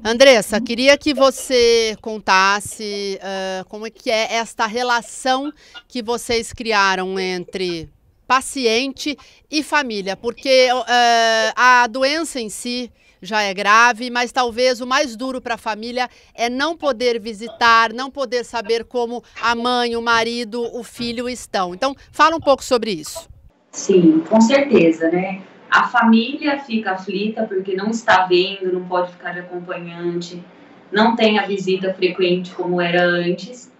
Andressa, queria que você contasse como é que é esta relação que vocês criaram entre paciente e família, porque a doença em si já é grave, mas talvez o mais duro para a família é não poder visitar, não poder saber como a mãe, o marido, o filho estão. Então, fala um pouco sobre isso. Sim, com certeza, né? A família fica aflita porque não está vendo, não pode ficar de acompanhante, não tem a visita frequente como era antes,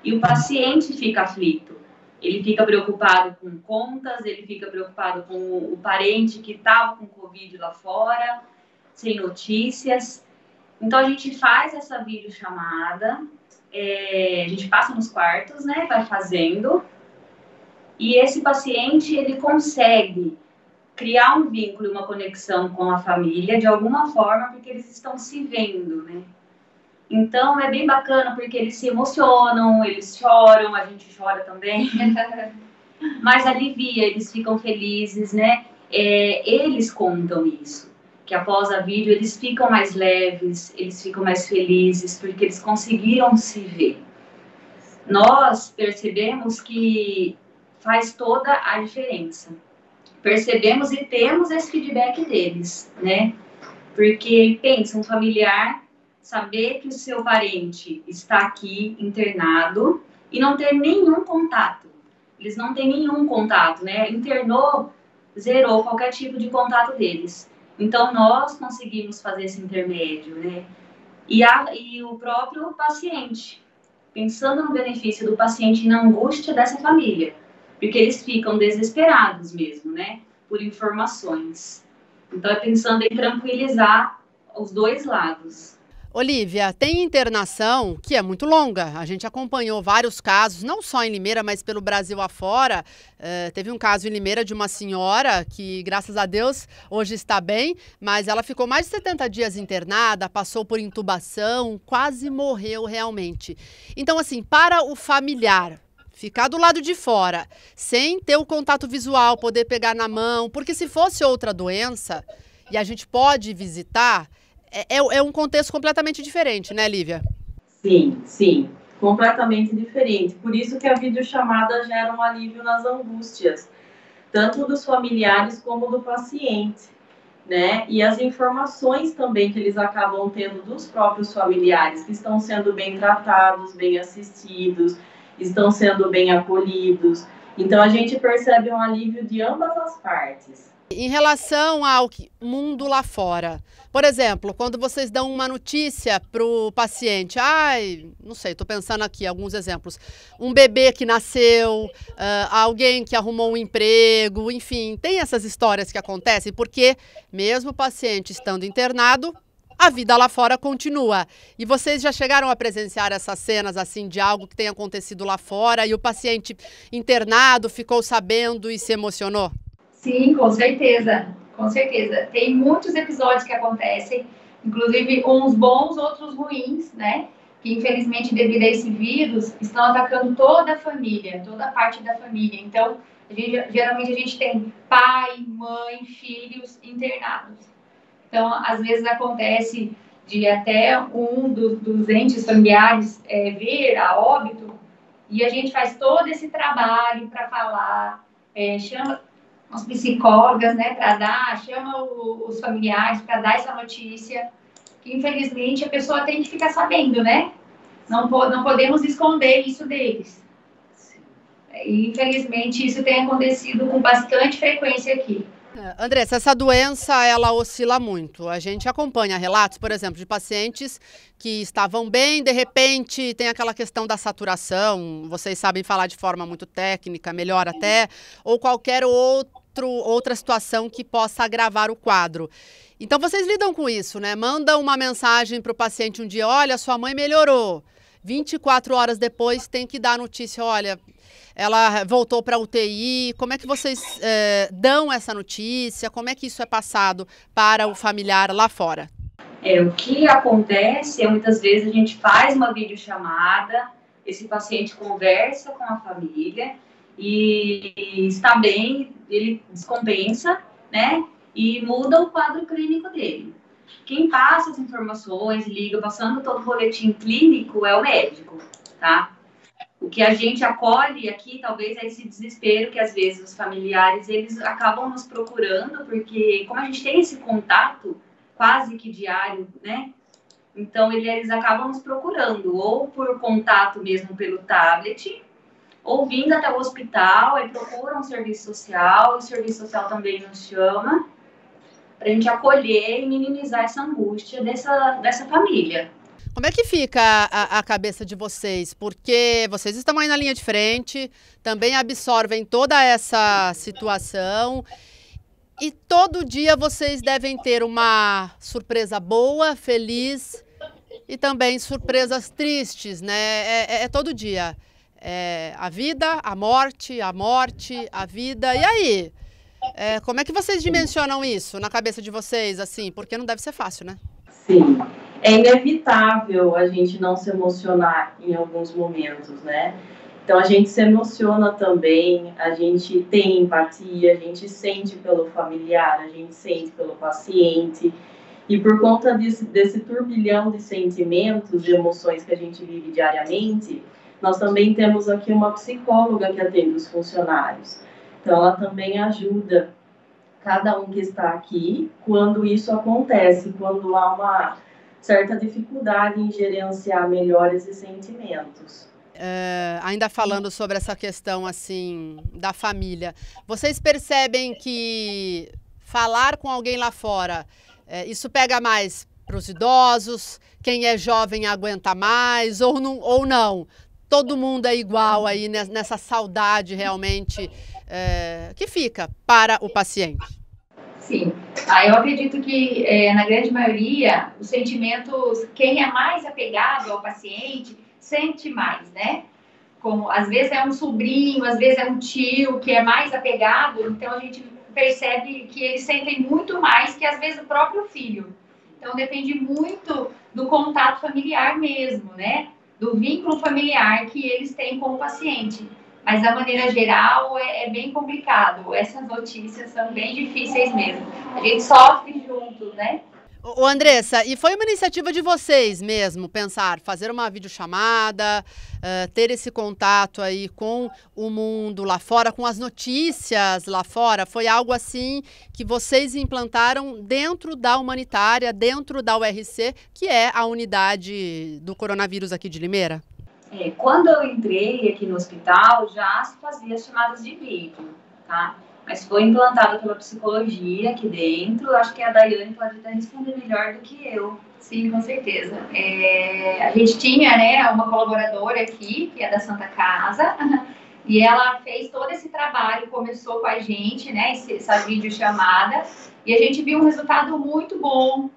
e o paciente fica aflito. Ele fica preocupado com contas, ele fica preocupado com o parente que estava com Covid lá fora, sem notícias. Então a gente faz essa videochamada, a gente passa nos quartos, né? Vai fazendo. E esse paciente, ele consegue criar um vínculo, uma conexão com a família de alguma forma, porque eles estão se vendo, né? Então, é bem bacana, porque eles se emocionam, eles choram, a gente chora também, mas alivia, eles ficam felizes, né? Eles contam isso, que após a vídeo eles ficam mais leves, eles ficam mais felizes, porque eles conseguiram se ver. Nós percebemos que faz toda a diferença. Percebemos e temos esse feedback deles, né? Porque pensa, um familiar saber que o seu parente está aqui internado e não ter nenhum contato. Eles não têm nenhum contato, né? Internou, zerou qualquer tipo de contato deles. Então, nós conseguimos fazer esse intermédio, né? E o próprio paciente, pensando no benefício do paciente e na angústia dessa família, porque eles ficam desesperados mesmo, né, por informações. Então, é pensando em tranquilizar os dois lados. Olívia, tem internação que é muito longa. A gente acompanhou vários casos, não só em Limeira, mas pelo Brasil afora. Teve um caso em Limeira de uma senhora que, graças a Deus, hoje está bem, mas ela ficou mais de 70 dias internada, passou por intubação, quase morreu realmente. Então, assim, para o familiar ficar do lado de fora, sem ter o contato visual, poder pegar na mão, porque se fosse outra doença e a gente pode visitar, é um contexto completamente diferente, né, Lívia? Sim, sim, completamente diferente. Por isso que a videochamada gera um alívio nas angústias, tanto dos familiares como do paciente, né? E as informações também que eles acabam tendo dos próprios familiares, que estão sendo bem tratados, bem assistidos, estão sendo bem acolhidos. Então, a gente percebe um alívio de ambas as partes. Em relação ao mundo lá fora, por exemplo, quando vocês dão uma notícia para o paciente, não sei, estou pensando aqui alguns exemplos, um bebê que nasceu, alguém que arrumou um emprego, enfim, tem essas histórias que acontecem, porque mesmo o paciente estando internado, a vida lá fora continua. E vocês já chegaram a presenciar essas cenas assim de algo que tenha acontecido lá fora e o paciente internado ficou sabendo e se emocionou? Sim, com certeza, com certeza. Tem muitos episódios que acontecem, inclusive uns bons, outros ruins, né? Que infelizmente devido a esse vírus estão atacando toda a família, toda a parte da família. Então, geralmente a gente tem pai, mãe, filhos internados. Então, às vezes acontece de até um dos entes familiares vir a óbito e a gente faz todo esse trabalho para falar, chama as psicólogas, né, chama os familiares para dar essa notícia, que infelizmente a pessoa tem que ficar sabendo, né? Não podemos esconder isso deles. E, infelizmente isso tem acontecido com bastante frequência aqui. Andressa, essa doença, ela oscila muito. A gente acompanha relatos, por exemplo, de pacientes que estavam bem, de repente tem aquela questão da saturação, vocês sabem falar de forma muito técnica, melhor até, ou qualquer outra situação que possa agravar o quadro. Então vocês lidam com isso, né? Mandam uma mensagem para o paciente um dia, olha, sua mãe melhorou. 24 horas depois tem que dar a notícia, olha, ela voltou para a UTI. Como é que vocês dão essa notícia? Como é que isso é passado para o familiar lá fora? O que acontece muitas vezes a gente faz uma videochamada, esse paciente conversa com a família e está bem, ele descompensa, né? E muda o quadro clínico dele. quem passa as informações, liga, passando todo o boletim clínico é o médico, tá? O que a gente acolhe aqui, talvez, é esse desespero que, às vezes, os familiares, eles acabam nos procurando, porque como a gente tem esse contato quase que diário, né? Então, eles acabam nos procurando, ou por contato mesmo pelo tablet, ou vindo até o hospital, aí procuram o serviço social também nos chama, para a gente acolher e minimizar essa angústia dessa família. Como é que fica a cabeça de vocês? Porque vocês estão aí na linha de frente, também absorvem toda essa situação e todo dia vocês devem ter uma surpresa boa, feliz e também surpresas tristes, né? É todo dia. A vida, a morte, a vida. E aí? Como é que vocês dimensionam isso na cabeça de vocês, assim? Porque não deve ser fácil, né? Sim. É inevitável a gente não se emocionar em alguns momentos, né? Então, a gente se emociona também, a gente tem empatia, a gente sente pelo familiar, a gente sente pelo paciente. E por conta desse turbilhão de sentimentos e emoções que a gente vive diariamente, nós também temos aqui uma psicóloga que atende os funcionários. Então, ela também ajuda cada um que está aqui quando isso acontece, quando há uma certa dificuldade em gerenciar melhor esses sentimentos. Ainda falando sobre essa questão assim da família, vocês percebem que falar com alguém lá fora, isso pega mais para os idosos, quem é jovem aguenta mais ou não? Todo mundo é igual aí nessa saudade realmente que fica para o paciente. Sim, eu acredito que na grande maioria os sentimentos, quem é mais apegado ao paciente sente mais, né? Como às vezes é um sobrinho, às vezes é um tio que é mais apegado, então a gente percebe que eles sentem muito mais que às vezes o próprio filho. Então depende muito do contato familiar mesmo, né? Do vínculo familiar que eles têm com o paciente. Mas, da maneira geral, é bem complicado. Essas notícias são bem difíceis mesmo. A gente sofre junto, né? Ô, Andressa, e foi uma iniciativa de vocês mesmo, fazer uma videochamada, ter esse contato aí com o mundo lá fora, com as notícias lá fora? Foi algo assim que vocês implantaram dentro da humanitária, dentro da URC, que é a unidade do coronavírus aqui de Limeira? Quando eu entrei aqui no hospital, já se fazia as chamadas de vídeo, tá? Mas foi implantado pela psicologia aqui dentro. Acho que a Daiane pode até responder melhor do que eu. Sim, com certeza. A gente tinha, né, uma colaboradora aqui, que é da Santa Casa, e ela fez todo esse trabalho, começou com a gente, né, essa videochamada, e a gente viu um resultado muito bom.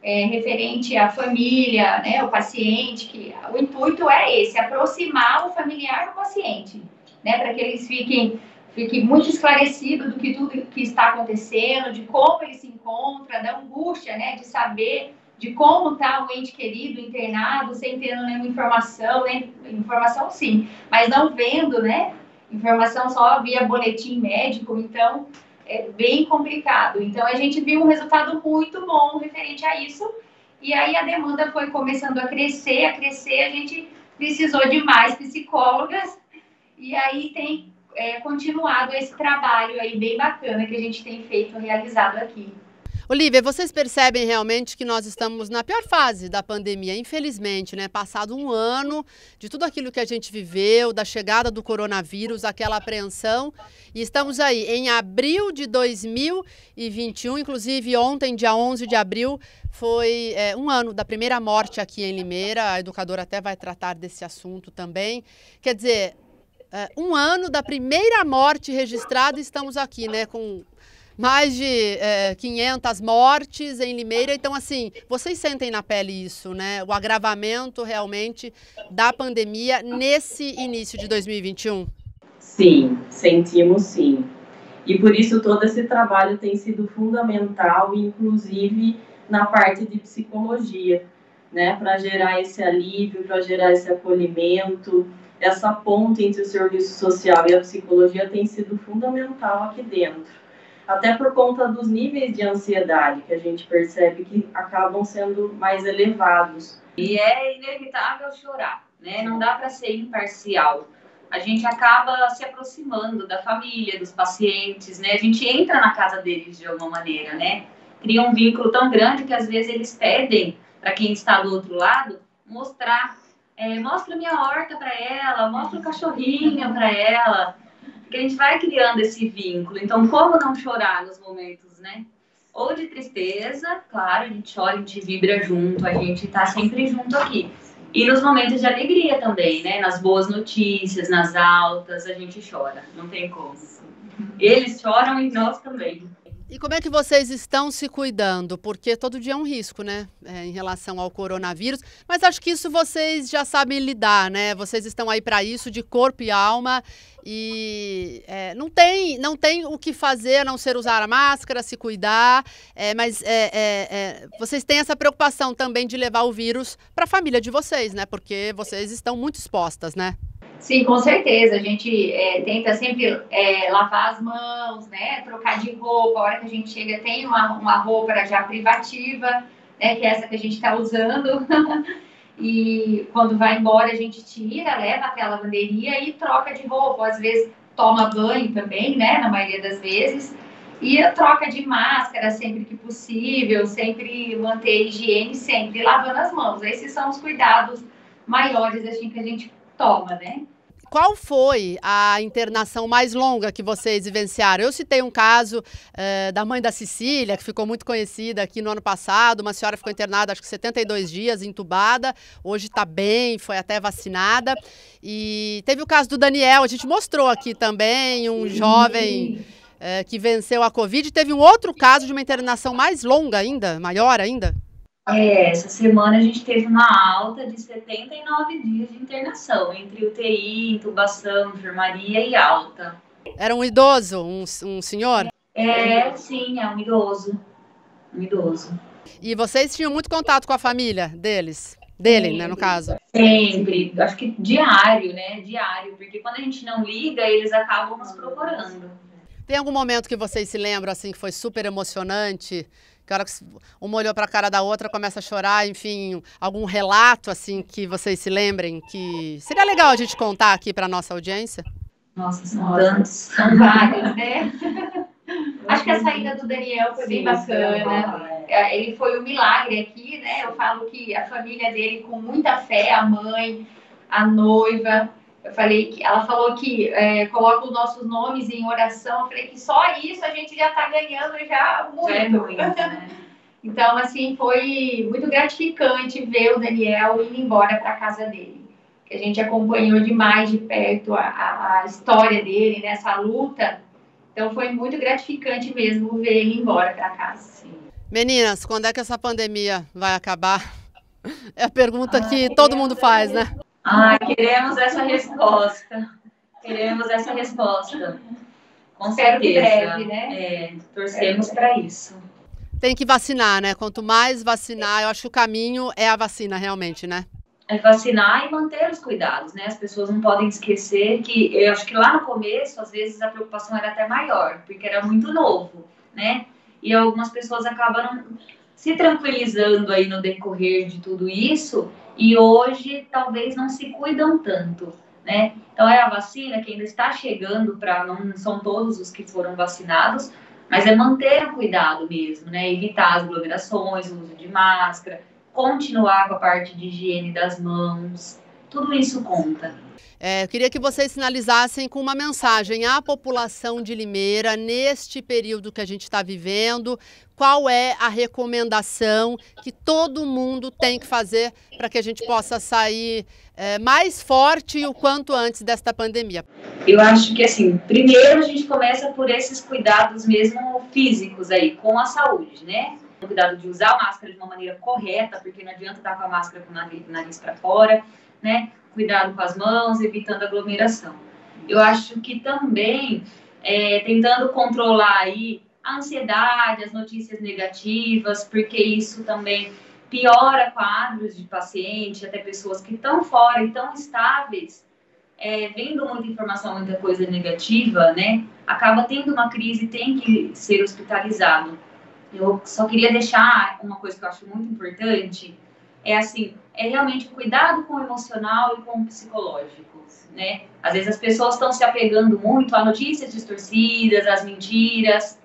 Referente à família, né, o paciente, que o intuito é esse, aproximar o familiar do paciente, né, para que eles fiquem muito esclarecidos do que tudo que está acontecendo, de como ele se encontra, da angústia, né, de saber de como está o ente querido internado, sem ter nenhuma informação, né, informação sim, mas não vendo, né, informação só via boletim médico, então é bem complicado. Então, a gente viu um resultado muito bom referente a isso. E aí, a demanda foi começando a crescer. A gente precisou de mais psicólogas. E aí, tem continuado esse trabalho aí bem bacana que a gente tem realizado aqui. Olívia, vocês percebem realmente que nós estamos na pior fase da pandemia, infelizmente, né? Passado um ano de tudo aquilo que a gente viveu, da chegada do coronavírus, aquela apreensão, e estamos aí em abril de 2021, inclusive ontem, dia 11 de abril, foi um ano da primeira morte aqui em Limeira, a educadora até vai tratar desse assunto também. Quer dizer, um ano da primeira morte registrada e estamos aqui, né, com mais de 500 mortes em Limeira. Então, assim, vocês sentem na pele isso, né? O agravamento realmente da pandemia nesse início de 2021? Sim, sentimos sim. E por isso todo esse trabalho tem sido fundamental, inclusive na parte de psicologia, né? Para gerar esse alívio, para gerar esse acolhimento. Essa ponte entre o serviço social e a psicologia tem sido fundamental aqui dentro. até por conta dos níveis de ansiedade que a gente percebe que acabam sendo mais elevados. E é inevitável chorar, né? Não dá para ser imparcial. A gente acaba se aproximando da família, dos pacientes, né? A gente entra na casa deles de alguma maneira, né? Cria um vínculo tão grande que às vezes eles pedem para quem está do outro lado mostrar, mostra minha horta para ela, mostra o cachorrinho para ela, porque a gente vai criando esse vínculo. Então, como não chorar nos momentos, né? Ou de tristeza, claro, a gente chora, a gente vibra junto, a gente está sempre junto aqui. E nos momentos de alegria também, né? Nas boas notícias, nas altas, a gente chora, não tem como. Eles choram e nós também. E como é que vocês estão se cuidando? Porque todo dia é um risco, né? Em relação ao coronavírus. Mas acho que isso vocês já sabem lidar, né? Vocês estão aí para isso, de corpo e alma. E não tem o que fazer a não ser usar a máscara, se cuidar. Mas vocês têm essa preocupação também de levar o vírus para a família de vocês, né? Porque vocês estão muito expostas, né? Sim, com certeza. A gente tenta sempre lavar as mãos, né? Trocar de roupa. A hora que a gente chega tem uma roupa já privativa, né? Que é essa que a gente está usando. E quando vai embora a gente tira, leva até a lavanderia e troca de roupa. Às vezes toma banho também, né? Na maioria das vezes. E a troca de máscara sempre que possível, sempre manter a higiene, sempre lavando as mãos. Esses são os cuidados maiores assim, que a gente toma, né? Qual foi a internação mais longa que vocês vivenciaram? Eu citei um caso da mãe da Cecília, que ficou muito conhecida aqui no ano passado. Uma senhora ficou internada, acho que 72 dias, entubada. Hoje está bem, foi até vacinada. E teve o caso do Daniel, a gente mostrou aqui também, um jovem que venceu a Covid. Teve um outro caso de uma internação mais longa ainda, maior ainda. Essa semana a gente teve uma alta de 79 dias de internação, entre UTI, intubação, enfermaria e alta. Era um idoso, um senhor? Sim, é um idoso. Um idoso. E vocês tinham muito contato com a família dele, né, no caso? Sempre, acho que diário, né, diário, porque quando a gente não liga, eles acabam nos procurando. Tem algum momento que vocês se lembram, assim, que foi super emocionante? Que a hora que uma olhou para a cara da outra, começa a chorar, enfim, algum relato, assim, que vocês se lembrem, que seria legal a gente contar aqui para a nossa audiência? Nossa, são tantos. São vários, né? Acho que a saída do Daniel foi bem bacana. Ele foi um milagre aqui, né? Eu falo que a família dele, com muita fé, a mãe, a noiva... Ela falou que coloca os nossos nomes em oração. Eu falei que só isso a gente já está ganhando já muito. Já é muito, né? Então, assim, foi muito gratificante ver o Daniel ir embora para a casa dele. Que a gente acompanhou demais de perto a história dele, nessa luta. Então, foi muito gratificante mesmo ver ele ir embora para casa. Sim. Meninas, quando é que essa pandemia vai acabar? É a pergunta que todo mundo faz, né? Queremos essa resposta. Queremos essa resposta. Com certeza. Breve, né? Torcemos para isso. Tem que vacinar, né? Quanto mais vacinar, eu acho que o caminho é a vacina, realmente, né? É vacinar e manter os cuidados, né? As pessoas não podem esquecer que, eu acho que lá no começo, às vezes, a preocupação era até maior, porque era muito novo, né? E algumas pessoas acabaram se tranquilizando aí no decorrer de tudo isso, e hoje talvez não se cuidam tanto, né? Então é a vacina que ainda está chegando não são todos os que foram vacinados, mas é manter o cuidado mesmo, né? Evitar as aglomerações, o uso de máscara, continuar com a parte de higiene das mãos, tudo isso conta. Eu queria que vocês finalizassem com uma mensagem à população de Limeira, neste período que a gente está vivendo. Qual é a recomendação que todo mundo tem que fazer para que a gente possa sair mais forte o quanto antes desta pandemia? Eu acho que, assim, primeiro a gente começa por esses cuidados mesmo físicos aí, com a saúde, né? O cuidado de usar a máscara de uma maneira correta, porque não adianta estar com a máscara com o nariz para fora, né? Cuidado com as mãos, evitando aglomeração. Eu acho que também tentando controlar aí a ansiedade, as notícias negativas, porque isso também piora quadros de paciente, até pessoas que estão fora e tão estáveis, vendo muita informação, muita coisa negativa, né, acaba tendo uma crise e tem que ser hospitalizado. Eu só queria deixar uma coisa que eu acho muito importante, é realmente o cuidado com o emocional e com o psicológico, né? Às vezes as pessoas estão se apegando muito a notícias distorcidas, às mentiras,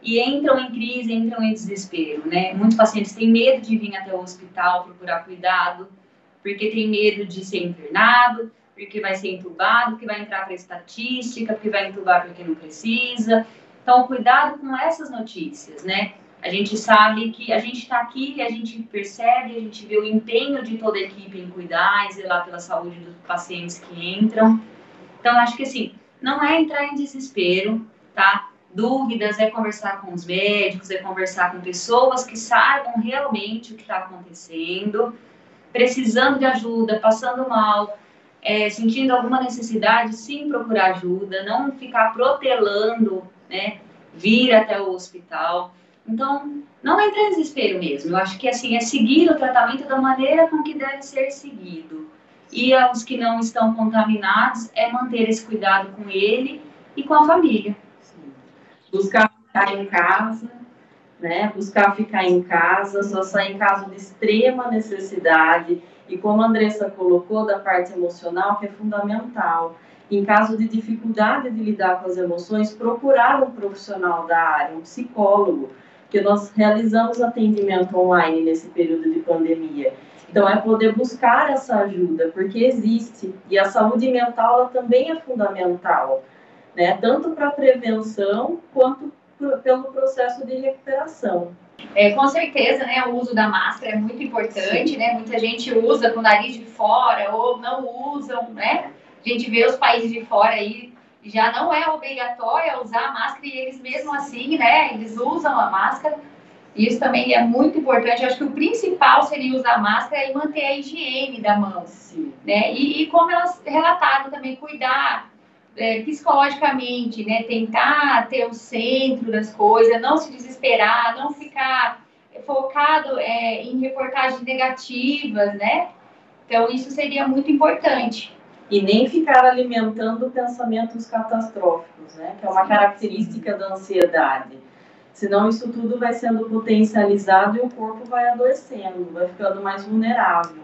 e entram em crise, entram em desespero, né? Muitos pacientes têm medo de vir até o hospital procurar cuidado, porque tem medo de ser internado, porque vai ser entubado, porque vai entrar para estatística, porque vai entubar porque não precisa. Então, cuidado com essas notícias, né? A gente sabe que a gente está aqui, a gente percebe, a gente vê o empenho de toda a equipe em cuidar e zelar pela saúde dos pacientes que entram. Então, acho que assim, não é entrar em desespero, tá? Dúvidas é conversar com os médicos, é conversar com pessoas que saibam realmente o que está acontecendo, precisando de ajuda, passando mal, sentindo alguma necessidade, sim, procurar ajuda, não ficar protelando, né? Vir até o hospital. Então, não entra em desespero mesmo. Eu acho que assim, é seguir o tratamento da maneira com que deve ser seguido. E aos que não estão contaminados, é manter esse cuidado com ele e com a família. Sim. Buscar ficar em casa, né? Buscar ficar em casa, só sair em caso de extrema necessidade. E como a Andressa colocou, da parte emocional, que é fundamental. Em caso de dificuldade de lidar com as emoções, procurar um profissional da área, um psicólogo, porque nós realizamos atendimento online nesse período de pandemia. Então, é poder buscar essa ajuda, porque existe. E a saúde mental ela também é fundamental, né? Tanto para a prevenção, quanto pelo processo de recuperação. Com certeza, né, o uso da máscara é muito importante, sim, né? Muita gente usa com o nariz de fora ou não usam, né? A gente vê os países de fora aí, já não é obrigatório usar a máscara e eles mesmo assim, né, eles usam a máscara. Isso também é muito importante. Eu acho que o principal seria usar a máscara e manter a higiene da mão, sim, né? E como elas relataram também, cuidar psicologicamente, né? Tentar ter o centro das coisas, não se desesperar, não ficar focado em reportagens negativas, né? Então, isso seria muito importante. E nem ficar alimentando pensamentos catastróficos, né? Que é uma característica da ansiedade. Senão isso tudo vai sendo potencializado e o corpo vai adoecendo, vai ficando mais vulnerável.